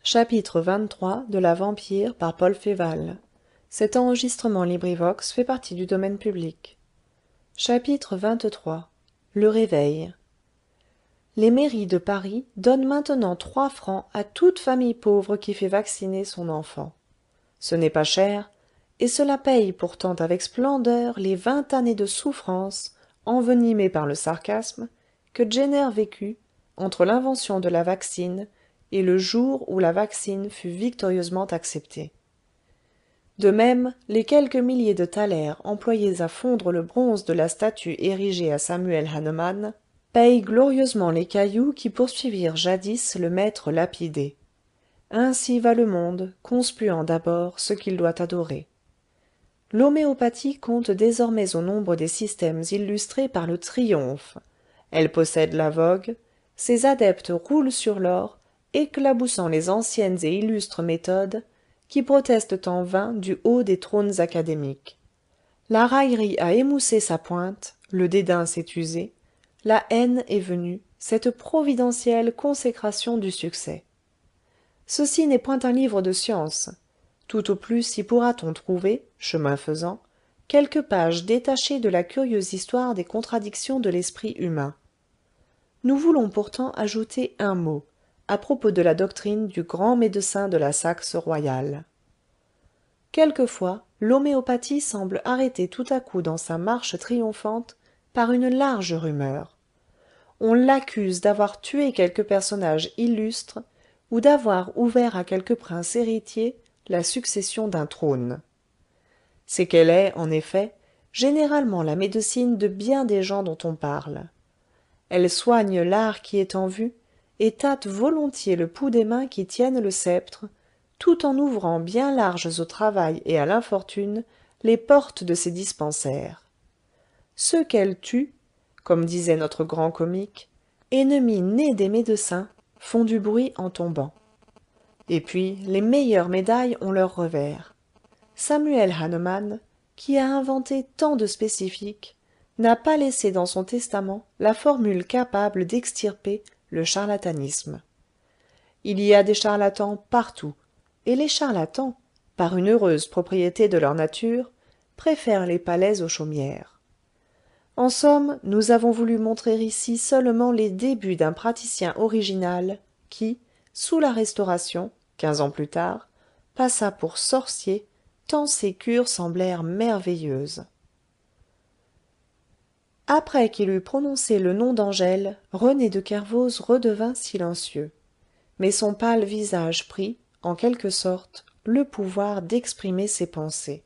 Chapitre XXIII de la Vampire par Paul Féval. Chapitre XXIII. Le réveil. Les mairies de Paris donnent maintenant 3 francs à toute famille pauvre qui fait vacciner son enfant. Ce n'est pas cher, et cela paye pourtant avec splendeur les 20 années de souffrance, envenimées par le sarcasme, que Jenner vécut entre l'invention de la vaccine et le jour où la vaccine fut victorieusement acceptée. De même, les quelques milliers de thalers employés à fondre le bronze de la statue érigée à Samuel Hahnemann payent glorieusement les cailloux qui poursuivirent jadis le maître lapidé. Ainsi va le monde, conspuant d'abord ce qu'il doit adorer. L'homéopathie compte désormais au nombre des systèmes illustrés par le triomphe. Elle possède la vogue, ses adeptes roulent sur l'or, éclaboussant les anciennes et illustres méthodes qui protestent en vain du haut des trônes académiques. La raillerie a émoussé sa pointe, le dédain s'est usé, la haine est venue, cette providentielle consécration du succès. Ceci n'est point un livre de science. Tout au plus y pourra-t-on trouver, chemin faisant, quelques pages détachées de la curieuse histoire des contradictions de l'esprit humain. Nous voulons pourtant ajouter un mot, à propos de la doctrine du grand médecin de la Saxe royale. Quelquefois, l'homéopathie semble arrêter tout à coup dans sa marche triomphante par une large rumeur. On l'accuse d'avoir tué quelque personnage illustre ou d'avoir ouvert à quelque prince héritier la succession d'un trône. C'est qu'elle est, en effet, généralement la médecine de bien des gens dont on parle. Elle soigne l'art qui est en vue et tâte volontiers le pouls des mains qui tiennent le sceptre, tout en ouvrant bien larges au travail et à l'infortune les portes de ses dispensaires. Ceux qu'elle tue, comme disait notre grand comique, ennemis nés des médecins, font du bruit en tombant. Et puis, les meilleures médailles ont leur revers. Samuel Hahnemann, qui a inventé tant de spécifiques, n'a pas laissé dans son testament la formule capable d'extirper le charlatanisme. Il y a des charlatans partout, et les charlatans, par une heureuse propriété de leur nature, préfèrent les palais aux chaumières. En somme, nous avons voulu montrer ici seulement les débuts d'un praticien original qui, sous la Restauration, 15 ans plus tard, passa pour sorcier, tant ses cures semblèrent merveilleuses. Après qu'il eut prononcé le nom d'Angèle, René de Kervoz redevint silencieux. Mais son pâle visage prit, en quelque sorte, le pouvoir d'exprimer ses pensées.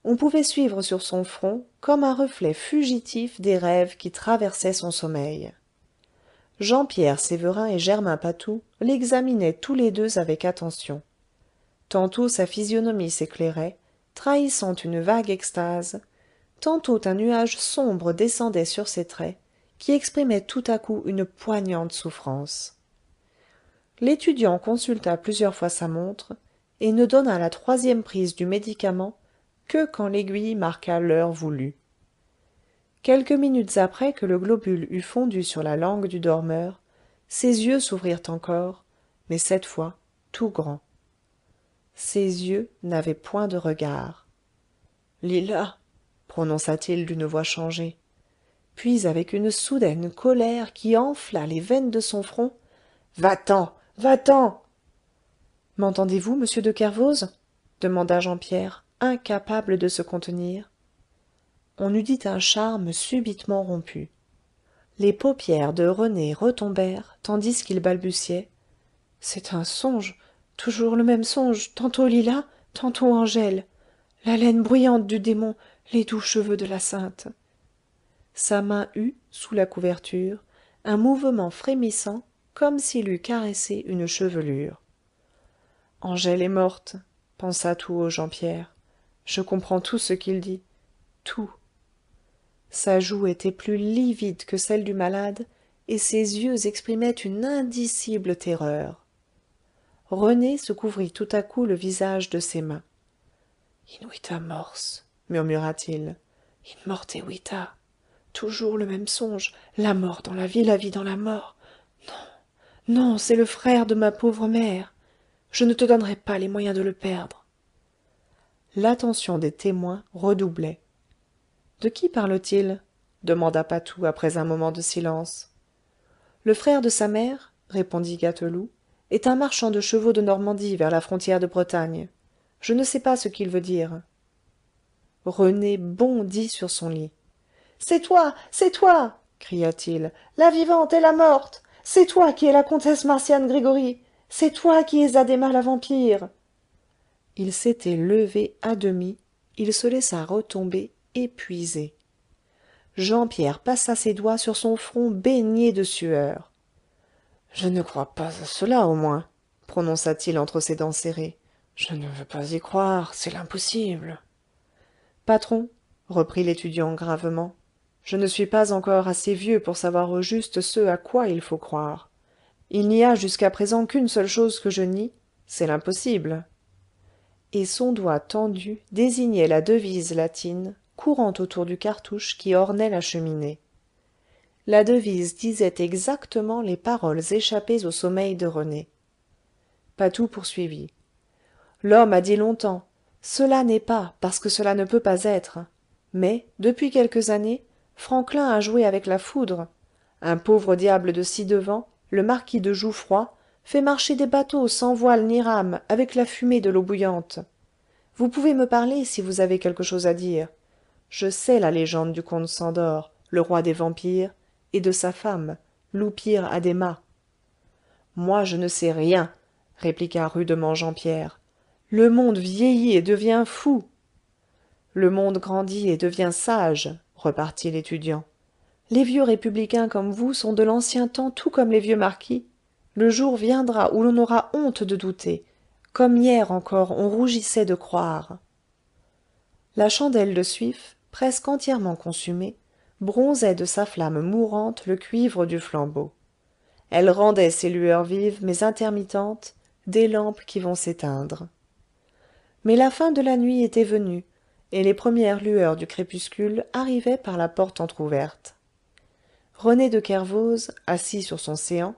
On pouvait suivre sur son front comme un reflet fugitif des rêves qui traversaient son sommeil. Jean-Pierre Sévérin et Germain Patou l'examinaient tous les deux avec attention. Tantôt sa physionomie s'éclairait, trahissant une vague extase, tantôt un nuage sombre descendait sur ses traits, qui exprimaient tout à coup une poignante souffrance. L'étudiant consulta plusieurs fois sa montre, et ne donna la 3e prise du médicament que quand l'aiguille marqua l'heure voulue. Quelques minutes après que le globule eut fondu sur la langue du dormeur, ses yeux s'ouvrirent encore, mais cette fois tout grands. Ses yeux n'avaient point de regard. « Lila !» prononça-t-il d'une voix changée. Puis avec une soudaine colère qui enfla les veines de son front, « Va-t'en, va-t'en !»« M'entendez-vous, monsieur de Kervoz ?» demanda Jean-Pierre, incapable de se contenir. On eût dit un charme subitement rompu. Les paupières de René retombèrent, tandis qu'il balbutiait. « C'est un songe, toujours le même songe, tantôt Lila, tantôt Angèle. L'haleine bruyante du démon, les doux cheveux de la sainte. » Sa main eut, sous la couverture, un mouvement frémissant, comme s'il eût caressé une chevelure. « Angèle est morte, » pensa tout haut Jean-Pierre. « Je comprends tout ce qu'il dit. Tout. » Sa joue était plus livide que celle du malade, et ses yeux exprimaient une indicible terreur. René se couvrit tout à coup le visage de ses mains. « In vita mors, » murmura-t-il. « In morte vita. Toujours le même songe, la vie dans la mort. Non, non, c'est le frère de ma pauvre mère. Je ne te donnerai pas les moyens de le perdre. L'attention des témoins redoublait. De qui parle-t-il demanda Patou après un moment de silence. Le frère de sa mère, répondit Gâteloup, est un marchand de chevaux de Normandie vers la frontière de Bretagne. Je ne sais pas ce qu'il veut dire. René bondit sur son lit. C'est toi cria-t-il, la vivante et la morte. C'est toi qui es la comtesse Marcian Gregoryi. C'est toi qui es Azéma la vampire. Il s'était levé à demi, il se laissa retomber épuisé. Jean Pierre passa ses doigts sur son front baigné de sueur. Je ne crois pas à cela, au moins, prononça-t-il entre ses dents serrées. Je ne veux pas y croire, c'est l'impossible. Patron, reprit l'étudiant gravement, je ne suis pas encore assez vieux pour savoir au juste ce à quoi il faut croire. Il n'y a jusqu'à présent qu'une seule chose que je nie, c'est l'impossible. Et son doigt tendu désignait la devise latine courant autour du cartouche qui ornait la cheminée. La devise disait exactement les paroles échappées au sommeil de René. Patou poursuivit. L'homme a dit longtemps, cela n'est pas parce que cela ne peut pas être. Mais, depuis quelques années, Franklin a joué avec la foudre. Un pauvre diable de ci-devant, le marquis de Jouffroy, fait marcher des bateaux sans voile ni rame, avec la fumée de l'eau bouillante. Vous pouvez me parler si vous avez quelque chose à dire. Je sais la légende du comte Szandor, le roi des vampires, et de sa femme, l'oupire Adhéma. Moi je ne sais rien, répliqua rudement Jean Pierre. Le monde vieillit et devient fou. Le monde grandit et devient sage, repartit l'étudiant. Les vieux républicains comme vous sont de l'ancien temps tout comme les vieux marquis. Le jour viendra où l'on aura honte de douter, comme hier encore on rougissait de croire. La chandelle de suif, presque entièrement consumée, bronzait de sa flamme mourante le cuivre du flambeau. Elle rendait ses lueurs vives mais intermittentes, des lampes qui vont s'éteindre. Mais la fin de la nuit était venue, et les premières lueurs du crépuscule arrivaient par la porte entr'ouverte. René de Kervoz, assis sur son séant,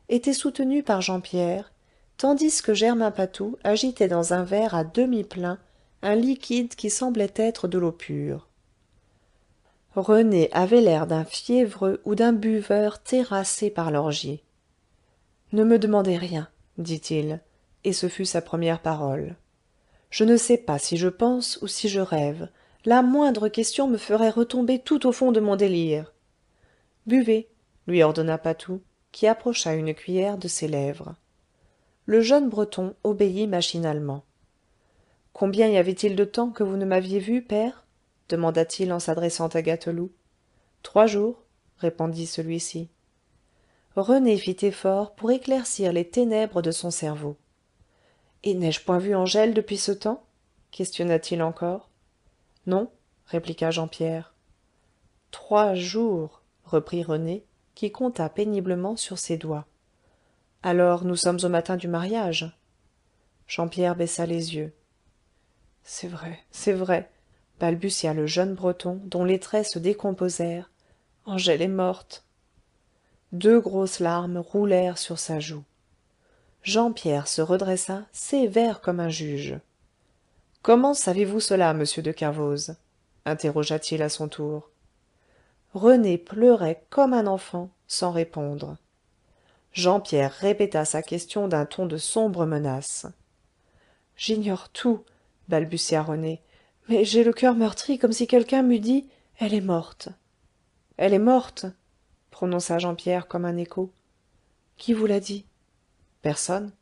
était soutenu par Jean Pierre, tandis que Germain Patou agitait dans un verre à demi plein un liquide qui semblait être de l'eau pure. René avait l'air d'un fiévreux ou d'un buveur terrassé par l'orgie. Ne me demandez rien, dit-il, et ce fut sa première parole. Je ne sais pas si je pense ou si je rêve. La moindre question me ferait retomber tout au fond de mon délire. Buvez, lui ordonna Patou, qui approcha une cuillère de ses lèvres. Le jeune breton obéit machinalement. Combien y avait-il de temps que vous ne m'aviez vu, père demanda-t-il en s'adressant à Gâteloup. 3 jours, répondit celui-ci. René fit effort pour éclaircir les ténèbres de son cerveau. Et n'ai-je point vu Angèle depuis ce temps questionna-t-il encore. Non, répliqua Jean Pierre. 3 jours, reprit René, qui compta péniblement sur ses doigts. Alors nous sommes au matin du mariage. Jean Pierre baissa les yeux. C'est vrai, balbutia le jeune breton dont les traits se décomposèrent. Angèle est morte. 2 grosses larmes roulèrent sur sa joue. Jean Pierre se redressa, sévère comme un juge. Comment savez-vous cela, monsieur de Kervoz interrogea-t-il à son tour. René pleurait comme un enfant, sans répondre. Jean Pierre répéta sa question d'un ton de sombre menace. J'ignore tout, balbutia René, mais j'ai le cœur meurtri comme si quelqu'un m'eût dit elle est morte. Elle est morte, prononça Jean Pierre comme un écho. Qui vous l'a dit? Personne.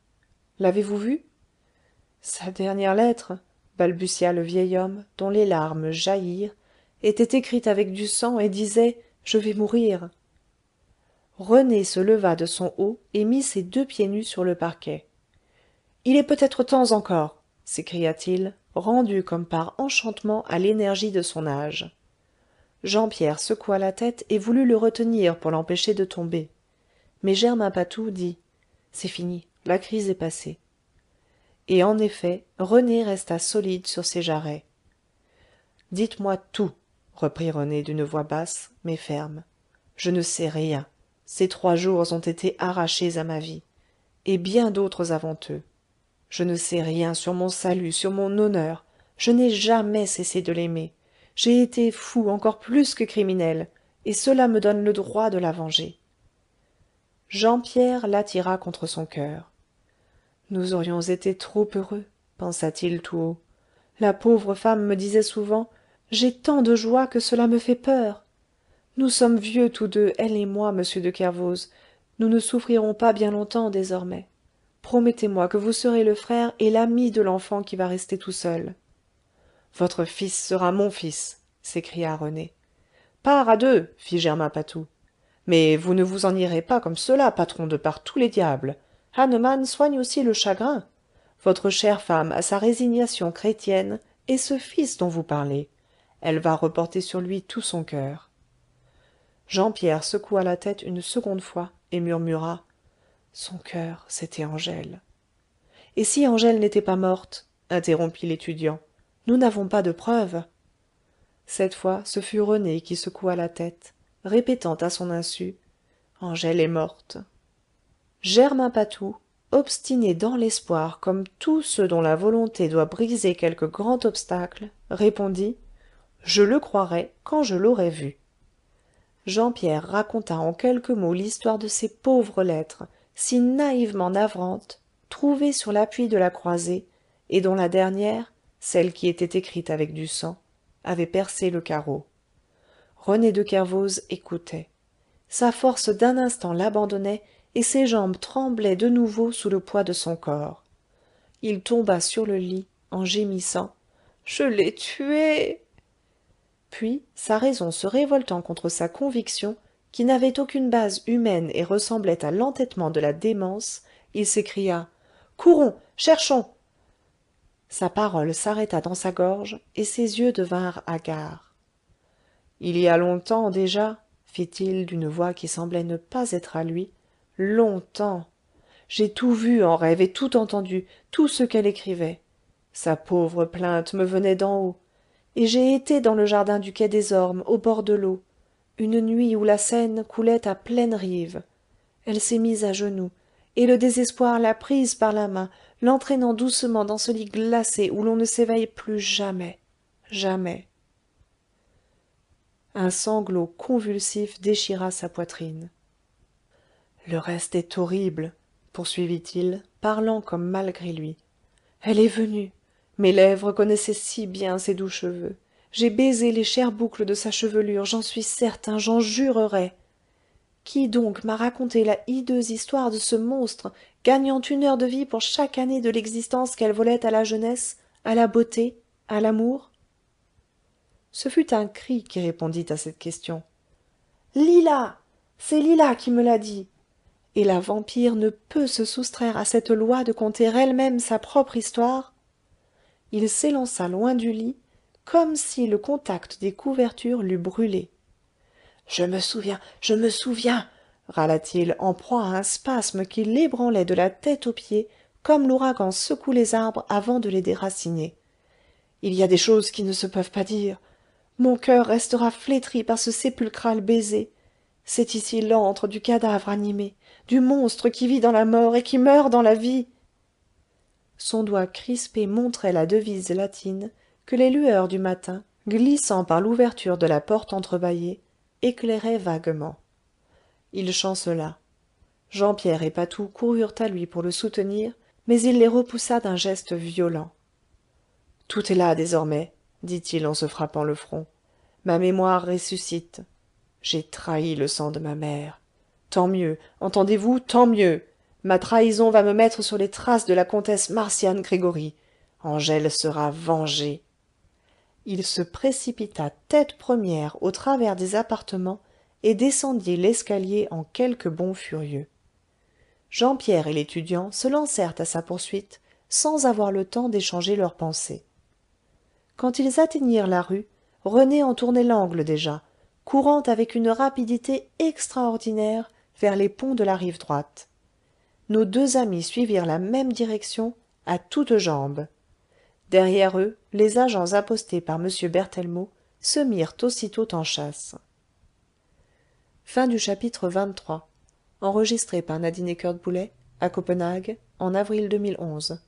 L'avez-vous vue? Sa dernière lettre, balbutia le vieil homme, dont les larmes jaillirent, était écrite avec du sang et disait je vais mourir. René se leva de son haut et mit ses 2 pieds nus sur le parquet. Il est peut-être temps encore, s'écria-t-il, rendu comme par enchantement à l'énergie de son âge. Jean Pierre secoua la tête et voulut le retenir pour l'empêcher de tomber. Mais Germain Patou dit c'est fini, la crise est passée. Et en effet, René resta solide sur ses jarrets. Dites-moi tout, reprit René d'une voix basse, mais ferme. Je ne sais rien. Ces 3 jours ont été arrachés à ma vie. Et bien d'autres avant eux. Je ne sais rien sur mon salut, sur mon honneur. Je n'ai jamais cessé de l'aimer. J'ai été fou encore plus que criminel, et cela me donne le droit de la venger. Jean Pierre l'attira contre son cœur. Nous aurions été trop heureux, pensa-t-il tout haut. La pauvre femme me disait souvent: j'ai tant de joie que cela me fait peur. Nous sommes vieux tous deux, elle et moi, monsieur de Kervoz. Nous ne souffrirons pas bien longtemps désormais. Promettez-moi que vous serez le frère et l'ami de l'enfant qui va rester tout seul. Votre fils sera mon fils, s'écria René. Part à deux, fit Germain Patou. Mais vous ne vous en irez pas comme cela, patron de par tous les diables. Hahnemann soigne aussi le chagrin. Votre chère femme a sa résignation chrétienne et ce fils dont vous parlez. Elle va reporter sur lui tout son cœur. Jean Pierre secoua la tête une seconde fois et murmura: son cœur, c'était Angèle. Et si Angèle n'était pas morte, interrompit l'étudiant, nous n'avons pas de preuves. Cette fois ce fut René qui secoua la tête, répétant à son insu: Angèle est morte. Germain Patou, obstiné dans l'espoir comme tous ceux dont la volonté doit briser quelque grand obstacle, répondit: je le croirai quand je l'aurai vu. Jean Pierre raconta en quelques mots l'histoire de ces pauvres lettres, si naïvement navrantes, trouvées sur l'appui de la croisée, et dont la dernière, celle qui était écrite avec du sang, avait percé le carreau. René de Kervoz écoutait. Sa force d'un instant l'abandonnait, et ses jambes tremblaient de nouveau sous le poids de son corps. Il tomba sur le lit, en gémissant: je l'ai tué. Puis, sa raison se révoltant contre sa conviction, qui n'avait aucune base humaine et ressemblait à l'entêtement de la démence, il s'écria: courons, cherchons. Sa parole s'arrêta dans sa gorge et ses yeux devinrent hagards. Il y a longtemps déjà, fit-il d'une voix qui semblait ne pas être à lui, longtemps. J'ai tout vu en rêve et tout entendu, tout ce qu'elle écrivait. Sa pauvre plainte me venait d'en haut. Et j'ai été dans le jardin du quai des Ormes, au bord de l'eau, une nuit où la Seine coulait à pleine rive. Elle s'est mise à genoux, et le désespoir l'a prise par la main, l'entraînant doucement dans ce lit glacé où l'on ne s'éveille plus jamais, jamais. Un sanglot convulsif déchira sa poitrine. Le reste est horrible, poursuivit-il, parlant comme malgré lui. Elle est venue. Mes lèvres connaissaient si bien ses doux cheveux. J'ai baisé les chères boucles de sa chevelure, j'en suis certain, j'en jurerais. Qui donc m'a raconté la hideuse histoire de ce monstre, gagnant 1 heure de vie pour chaque année de l'existence qu'elle volait à la jeunesse, à la beauté, à l'amour? Ce fut un cri qui répondit à cette question. Lila! C'est Lila qui me l'a dit! Et la vampire ne peut se soustraire à cette loi de conter elle-même sa propre histoire? Il s'élança loin du lit, comme si le contact des couvertures l'eût brûlé. Je me souviens, râla-t-il, en proie à un spasme qui l'ébranlait de la tête aux pieds, comme l'ouragan secoue les arbres avant de les déraciner. Il y a des choses qui ne se peuvent pas dire. Mon cœur restera flétri par ce sépulcral baiser. C'est ici l'antre du cadavre animé, du monstre qui vit dans la mort et qui meurt dans la vie. Son doigt crispé montrait la devise latine que les lueurs du matin, glissant par l'ouverture de la porte entrebâillée, éclairaient vaguement. Il chancela. Jean Pierre et Patou coururent à lui pour le soutenir, mais il les repoussa d'un geste violent. Tout est là désormais, dit-il en se frappant le front. Ma mémoire ressuscite. J'ai trahi le sang de ma mère. Tant mieux, entendez-vous, tant mieux. Ma trahison va me mettre sur les traces de la comtesse Marcian Gregoryi. Angèle sera vengée. Il se précipita tête première au travers des appartements et descendit l'escalier en quelques bonds furieux. Jean Pierre et l'étudiant se lancèrent à sa poursuite sans avoir le temps d'échanger leurs pensées. Quand ils atteignirent la rue, René en tournait l'angle déjà, courant avec une rapidité extraordinaire vers les ponts de la rive droite. Nos deux amis suivirent la même direction à toutes jambes. Derrière eux, les agents apostés par M. Berthellemot se mirent aussitôt en chasse. Fin du chapitre 23. Enregistré par Nadine Ekert-Boulet à Copenhague en avril 2011.